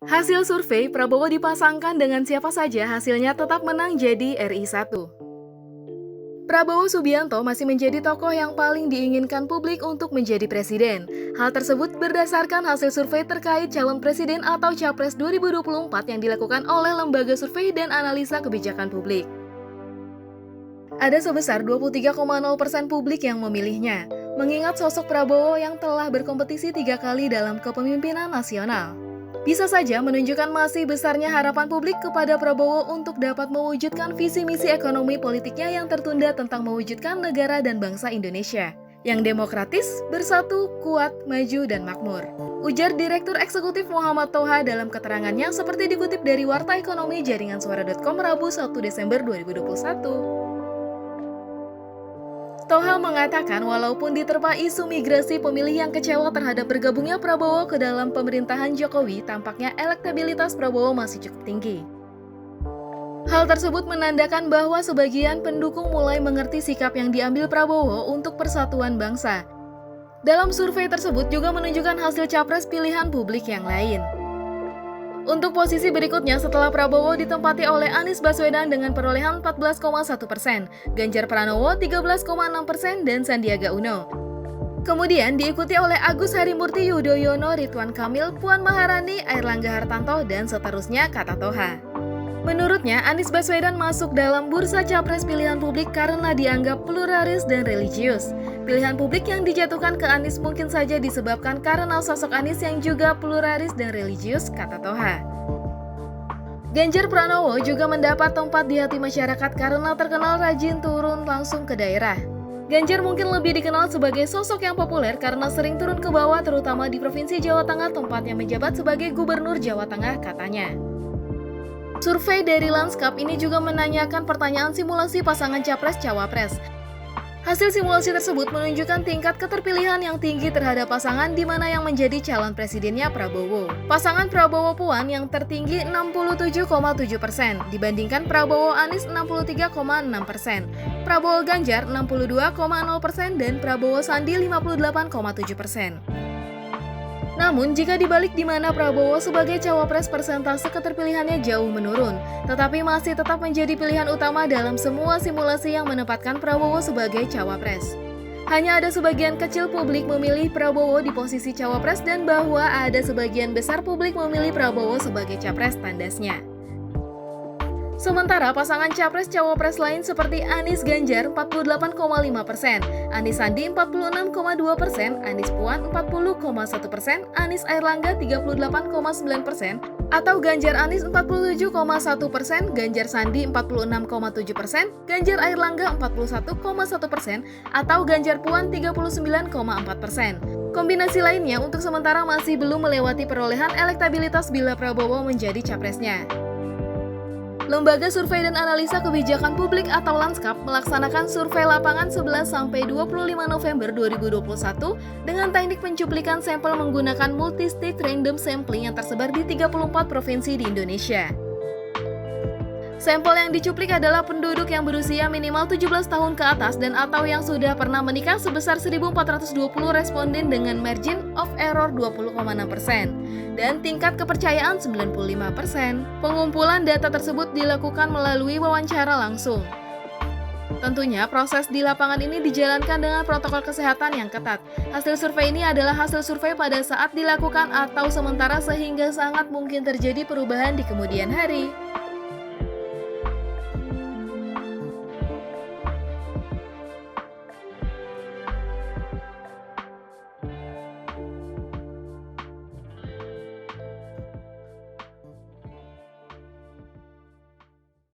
Hasil survei Prabowo dipasangkan dengan siapa saja hasilnya tetap menang jadi RI 1. Prabowo Subianto masih menjadi tokoh yang paling diinginkan publik untuk menjadi presiden. Hal tersebut berdasarkan hasil survei terkait calon presiden atau Capres 2024 yang dilakukan oleh Lembaga Survei dan Analisa Kebijakan Publik. Ada sebesar 23,0% publik yang memilihnya, mengingat sosok Prabowo yang telah berkompetisi 3 kali dalam kepemimpinan nasional. Bisa saja menunjukkan masih besarnya harapan publik kepada Prabowo untuk dapat mewujudkan visi misi ekonomi politiknya yang tertunda tentang mewujudkan negara dan bangsa Indonesia yang demokratis, bersatu, kuat, maju, dan makmur. Ujar Direktur Eksekutif Muhammad Toha dalam keterangannya seperti dikutip dari Warta Ekonomi Jaringan Suara.com Rabu 1 Desember 2021. Toha mengatakan walaupun diterpa isu migrasi pemilih yang kecewa terhadap bergabungnya Prabowo ke dalam pemerintahan Jokowi, tampaknya elektabilitas Prabowo masih cukup tinggi. Hal tersebut menandakan bahwa sebagian pendukung mulai mengerti sikap yang diambil Prabowo untuk persatuan bangsa. Dalam survei tersebut juga menunjukkan hasil capres pilihan publik yang lain. Untuk posisi berikutnya setelah Prabowo ditempati oleh Anies Baswedan dengan perolehan 14,1%, Ganjar Pranowo 13,6%, dan Sandiaga Uno. Kemudian diikuti oleh Agus Harimurti Yudhoyono, Ridwan Kamil, Puan Maharani, Airlangga Hartarto, dan seterusnya, kata Toha. Menurutnya, Anies Baswedan masuk dalam bursa capres pilihan publik karena dianggap pluralis dan religius. Pilihan publik yang dijatuhkan ke Anies mungkin saja disebabkan karena sosok Anies yang juga pluralis dan religius, kata Toha. Ganjar Pranowo juga mendapat tempat di hati masyarakat karena terkenal rajin turun langsung ke daerah. Ganjar mungkin lebih dikenal sebagai sosok yang populer karena sering turun ke bawah terutama di Provinsi Jawa Tengah tempatnya menjabat sebagai Gubernur Jawa Tengah, katanya. Survei dari Lanskap ini juga menanyakan pertanyaan simulasi pasangan Capres-Cawapres. Hasil simulasi tersebut menunjukkan tingkat keterpilihan yang tinggi terhadap pasangan di mana yang menjadi calon presidennya Prabowo. Pasangan Prabowo-Puan yang tertinggi 67,7% dibandingkan Prabowo-Anies 63,6%, Prabowo-Ganjar 62,0% dan Prabowo-Sandi 58,7%. Namun, jika dibalik di mana Prabowo sebagai cawapres persentase keterpilihannya jauh menurun, tetapi masih tetap menjadi pilihan utama dalam semua simulasi yang menempatkan Prabowo sebagai cawapres. Hanya ada sebagian kecil publik memilih Prabowo di posisi cawapres dan bahwa ada sebagian besar publik memilih Prabowo sebagai capres, tandasnya. Sementara pasangan capres-cawapres lain seperti Anies Ganjar 48,5%, Anies Sandi 46,2%, Anies Puan 40,1%, Anies Airlangga 38,9%, atau Ganjar Anies 47,1%, Ganjar Sandi 46,7%, Ganjar Airlangga 41,1%, atau Ganjar Puan 39,4%. Kombinasi lainnya untuk sementara masih belum melewati perolehan elektabilitas bila Prabowo menjadi capresnya. Lembaga Survei dan Analisa Kebijakan Publik atau Lanskap melaksanakan survei lapangan 11-25 November 2021 dengan teknik pencuplikan sampel menggunakan multi-state random sampling yang tersebar di 34 provinsi di Indonesia. Sampel yang dicuplik adalah penduduk yang berusia minimal 17 tahun ke atas dan atau yang sudah pernah menikah sebesar 1.420 responden dengan margin of error 20,6% dan tingkat kepercayaan 95%. Pengumpulan data tersebut dilakukan melalui wawancara langsung. Tentunya proses di lapangan ini dijalankan dengan protokol kesehatan yang ketat. Hasil survei ini adalah hasil survei pada saat dilakukan atau sementara sehingga sangat mungkin terjadi perubahan di kemudian hari.